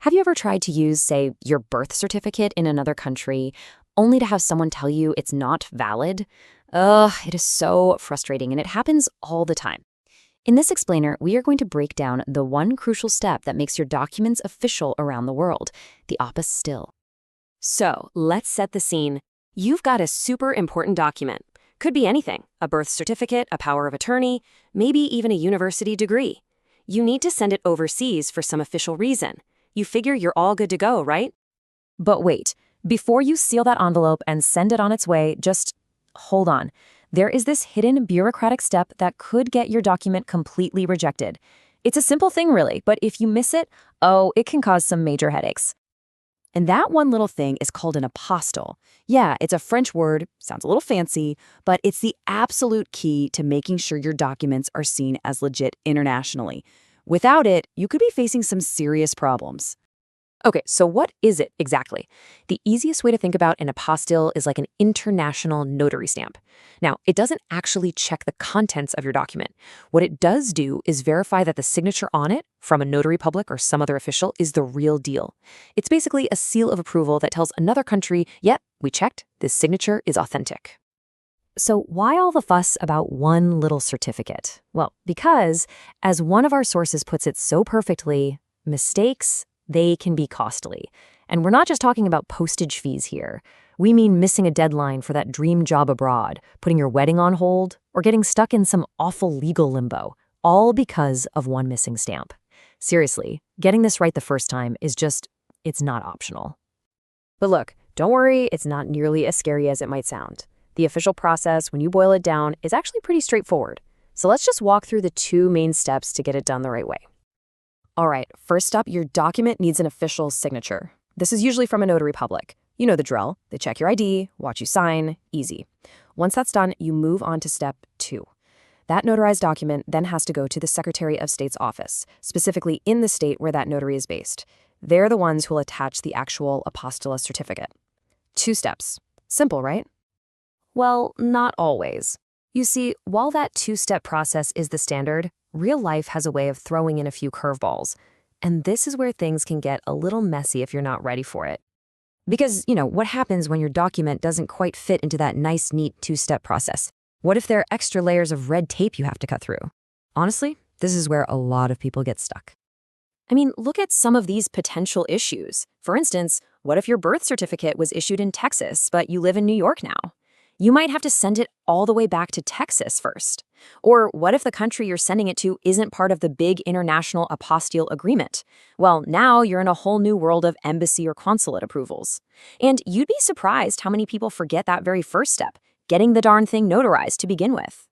Have you ever tried to use, say, your birth certificate in another country, only to have someone tell you it's not valid? Ugh, it is so frustrating, and it happens all the time. In this explainer, we are going to break down the one crucial step that makes your documents official around the world, the apostille. So, let's set the scene. You've got a super important document. Could be anything, a birth certificate, a power of attorney, maybe even a university degree. You need to send it overseas for some official reason. You figure you're all good to go, right? But wait, before you seal that envelope and send it on its way, just hold on. There is this hidden bureaucratic step that could get your document completely rejected. It's a simple thing, really, but if you miss it, oh, it can cause some major headaches. And that one little thing is called an apostille. Yeah, it's a French word, sounds a little fancy, but it's the absolute key to making sure your documents are seen as legit internationally. Without it, you could be facing some serious problems. Okay, so what is it exactly? The easiest way to think about an apostille is like an international notary stamp. Now, it doesn't actually check the contents of your document. What it does do is verify that the signature on it, from a notary public or some other official, is the real deal. It's basically a seal of approval that tells another country, yep, we checked, this signature is authentic. So why all the fuss about one little certificate? Well, because, as one of our sources puts it so perfectly, mistakes, they can be costly. And we're not just talking about postage fees here. We mean missing a deadline for that dream job abroad, putting your wedding on hold, or getting stuck in some awful legal limbo, all because of one missing stamp. Seriously, getting this right the first time is just, it's not optional. But look, don't worry, it's not nearly as scary as it might sound. The official process, when you boil it down, is actually pretty straightforward. So let's just walk through the two main steps to get it done the right way. All right, first up, your document needs an official signature. This is usually from a notary public. You know the drill. They check your ID, watch you sign, easy. Once that's done, you move on to step 2. That notarized document then has to go to the Secretary of State's office, specifically in the state where that notary is based. They're the ones who will attach the actual apostille certificate. 2 steps. Simple, right? Well, not always. You see, while that 2-step process is the standard, real life has a way of throwing in a few curveballs. And this is where things can get a little messy if you're not ready for it. Because, what happens when your document doesn't quite fit into that nice, neat 2-step process? What if there are extra layers of red tape you have to cut through? Honestly, this is where a lot of people get stuck. I mean, look at some of these potential issues. For instance, what if your birth certificate was issued in Texas, but you live in New York now? You might have to send it all the way back to Texas first. Or what if the country you're sending it to isn't part of the big international apostille agreement? Well, now you're in a whole new world of embassy or consulate approvals. And you'd be surprised how many people forget that very first step, getting the darn thing notarized to begin with.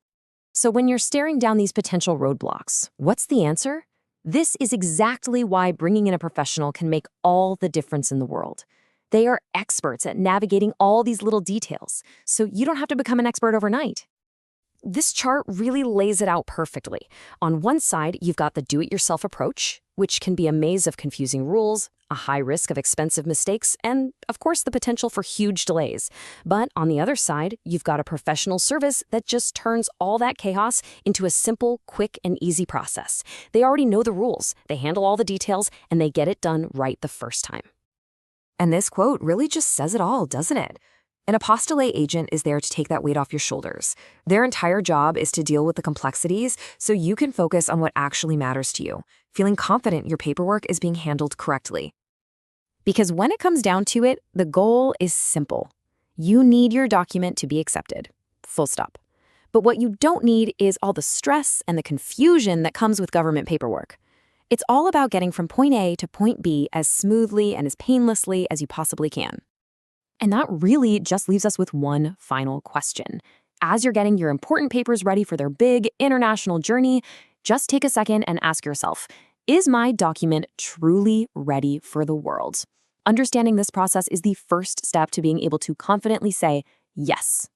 So when you're staring down these potential roadblocks, what's the answer? This is exactly why bringing in a professional can make all the difference in the world. They are experts at navigating all these little details, so you don't have to become an expert overnight. This chart really lays it out perfectly. On one side, you've got the do-it-yourself approach, which can be a maze of confusing rules, a high risk of expensive mistakes, and, of course, the potential for huge delays. But on the other side, you've got a professional service that just turns all that chaos into a simple, quick, and easy process. They already know the rules, they handle all the details, and they get it done right the first time. And this quote really just says it all, doesn't it? An apostille agent is there to take that weight off your shoulders. Their entire job is to deal with the complexities so you can focus on what actually matters to you, feeling confident your paperwork is being handled correctly. Because when it comes down to it, the goal is simple. You need your document to be accepted. Full stop. But what you don't need is all the stress and the confusion that comes with government paperwork. It's all about getting from point A to point B as smoothly and as painlessly as you possibly can. And that really just leaves us with one final question. As you're getting your important papers ready for their big international journey, just take a second and ask yourself, is my document truly ready for the world? Understanding this process is the first step to being able to confidently say, yes,